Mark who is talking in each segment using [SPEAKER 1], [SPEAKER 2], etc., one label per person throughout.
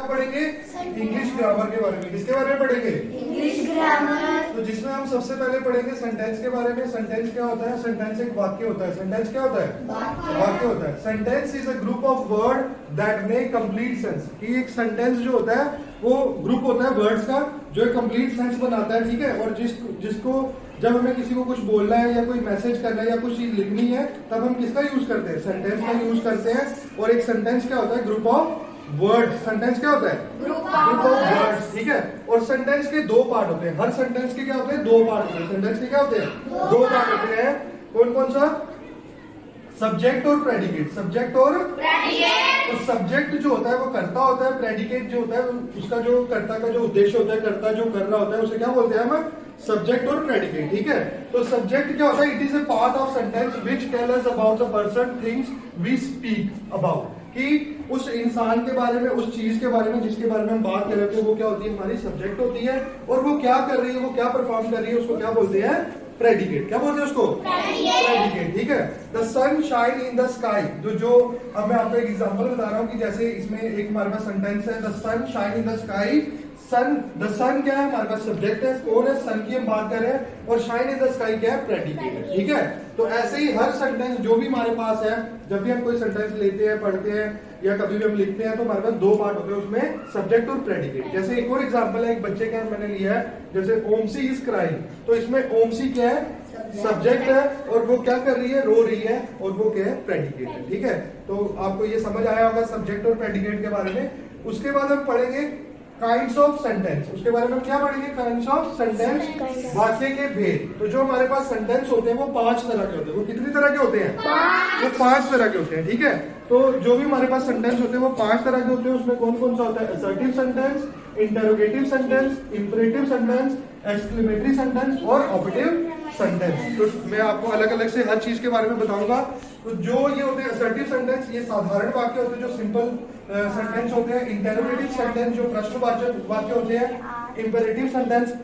[SPEAKER 1] पढ़ेंगे English grammar के बारे में। किसके बारे में पढ़ेंगे?
[SPEAKER 2] English grammar.
[SPEAKER 1] तो जिसमें हम सबसे पहले पढ़ेंगे सेंटेंस के बारे में। सेंटेंस क्या होता है? सेंटेंस एक वाक्य होता है। सेंटेंस क्या होता है? वाक्य होता है। Sentence is a group of word that make complete sense. कि एक सेंटेंस जो होता है वो ग्रुप होता है वर्ड्स का जो एक कंप्लीट सेंस बनाता है, ठीक है। और जिसको जब हमें किसी को कुछ बोलना है या कोई मैसेज करना है या कुछ चीज लिखनी है तब हम किसका यूज करते हैं? सेंटेंस का यूज करते हैं। और एक सेंटेंस क्या होता है? Group of word. सेंटेंस क्या होता है? ग्रुप ऑफ वर्ड्स, ठीक है। और सेंटेंस के दो पार्ट होते हैं। हर सेंटेंस के क्या होते हैं? दो पार्ट होते हैं। सेंटेंस के क्या होते हैं? दो पार्ट होते हैं। कौन कौन सा? सब्जेक्ट और प्रेडिकेट। सब्जेक्ट और प्रेडिकेट। तो सब्जेक्ट जो होता है वो कर्ता होता है। प्रेडिकेट जो होता है उसका जो कर्ता का जो उद्देश्य होता है, कर्ता जो कर रहा होता है, उसे क्या बोलते हैं हम? सब्जेक्ट और प्रेडिकेट, ठीक है। तो सब्जेक्ट क्या होता है? It is a part of sentence which tell us about the person things we speak about. कि उस इंसान के बारे में, उस चीज के बारे में जिसके बारे में हम बात कर रहे थे, वो क्या होती है? हमारी सब्जेक्ट होती है। और वो क्या कर रही है, वो क्या परफॉर्म कर रही है, उसको क्या बोलते हैं? प्रेडिकेट। क्या बोलते हैं उसको? प्रेडिकेट, ठीक है। The sun shine in the sky. जो अब मैं आपको एक एग्जांपल बता रहा हूँ कि जैसे इसमें एक हमारे पास सेंटेंस है, the sun shine in the sky. Sun, the sun क्या है? हमारे पास सब्जेक्ट है। कौन है? सन की हम बात कर रहे हैं। और शाइन इन द स्काई क्या है? प्रेडिकेट है, ठीक है। तो ऐसे ही हर सेंटेंस जो भी हमारे पास है, जब भी हम कोई सेंटेंस लेते हैं, पढ़ते हैं या कभी भी हम लिखते हैं तो हमारे पास दो पार्ट होते हैं उसमें, सब्जेक्ट और प्रेडिकेट। जैसे एक और एग्जांपल है, एक बच्चे का मैंने लिया है, जैसे ओमसी इज क्राइंग। तो इसमें ओमसी क्या है? सब्जेक्ट है। और वो क्या कर रही है? रो रही है। और वो क्या है? प्रेडिकेट है, ठीक है। तो आपको ये समझ आया होगा सब्जेक्ट और प्रेडिकेट के बारे में। उसके बाद हम पढ़ेंगे काइंड्स ऑफ सेंटेंस। उसके बारे में हम क्या पढ़ेंगे? काइंड्स ऑफ सेंटेंस, वाक्य के भेद। तो जो हमारे पास सेंटेंस होते हैं वो 5 तरह के होते हैं। वो कितनी तरह के होते हैं? वो 5 तरह के होते हैं, ठीक है। तो जो भी हमारे पास सेंटेंस होते हैं वो 5 तरह के होते हैं। उसमें कौन कौन सा होता है? Assertive sentence, interrogative sentence, imperative sentence, exclamatory sentence और ऑपरेटिव सेंटेंस। तो मैं आपको अलग अलग से हर चीज के बारे में बताऊंगा। तो जो ये होते हैं असर्टिव सेंटेंस, ये साधारण वाक्य होते हैं जो सिंपल सेंटेंस होते हैं। इंटरोगेटिव सेंटेंस जो प्रश्नवाचक वाक्य होते हैं। इंपरेटिव सेंटेंस,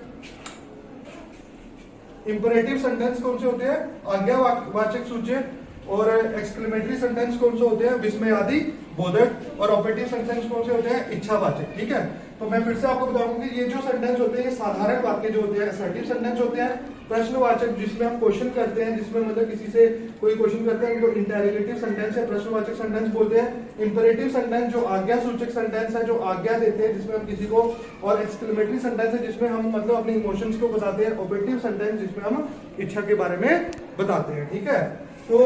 [SPEAKER 1] इंपरेटिव सेंटेंस कौन से होते हैं? आज्ञावाचक सूचक। और एक्सक्लेमेटरी सेंटेंस कौन से होते हैं? विस्मय आदि बोधक। और ऑपरेटिव सेंटेंस कौन से होते हैं? इच्छावाचक, ठीक है। तो मैं फिर से आपको बताऊंगा कि ये जो सेंटेंस होते हैं ये साधारण वाक्य जो होते हैं असर्टिव सेंटेंस होते हैं। प्रश्नवाचक जिसमें हम क्वेश्चन करते हैं, जिसमें मतलब किसी से कोई क्वेश्चन करते हैं, उनको इंटरोगेटिव सेंटेंस है, प्रश्नवाचक सेंटेंस बोलते हैं। इंपरेटिव सेंटेंस जो आज्ञा सूचक सेंटेंस है, जो आज्ञा देते हैं जिसमें हम किसी को। और एक्सक्लेमेटरी सेंटेंस है जिसमें हम मतलब अपने इमोशंस को बताते हैं। ऑपरेटिव सेंटेंस जिसमें हम इच्छा के बारे में बताते हैं, ठीक है। तो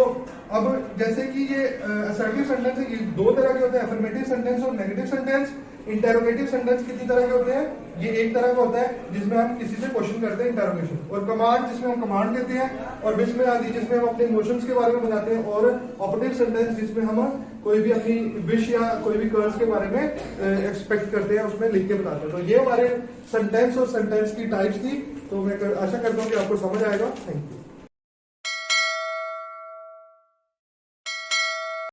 [SPEAKER 1] अब जैसे कि ये असर्टिव सेंटेंस है, ये 2 तरह के होते हैं, अफर्मेटिव सेंटेंस और नेगेटिव सेंटेंस। इंटरोगेटिव सेंटेंस कितनी तरह के होते हैं? ये एक तरह का होता है जिसमें हम किसी से क्वेश्चन करते हैं, इंटरोगेशन। और कमांड जिसमें हम कमांड देते हैं। और विस्मय आदि जिसमें हम अपने इमोशंस के बारे में बताते हैं। और ऑपरेटिव सेंटेंस जिसमें हम कोई भी अपनी विश या कोई भी कर्ज के बारे में एक्सपेक्ट करते हैं, उसमें लिख के बताते हैं। तो ये हमारे सेंटेंस और सेंटेंस की टाइप्स थी। तो मैं आशा करता हूँ कि आपको समझ आएगा। Thank you.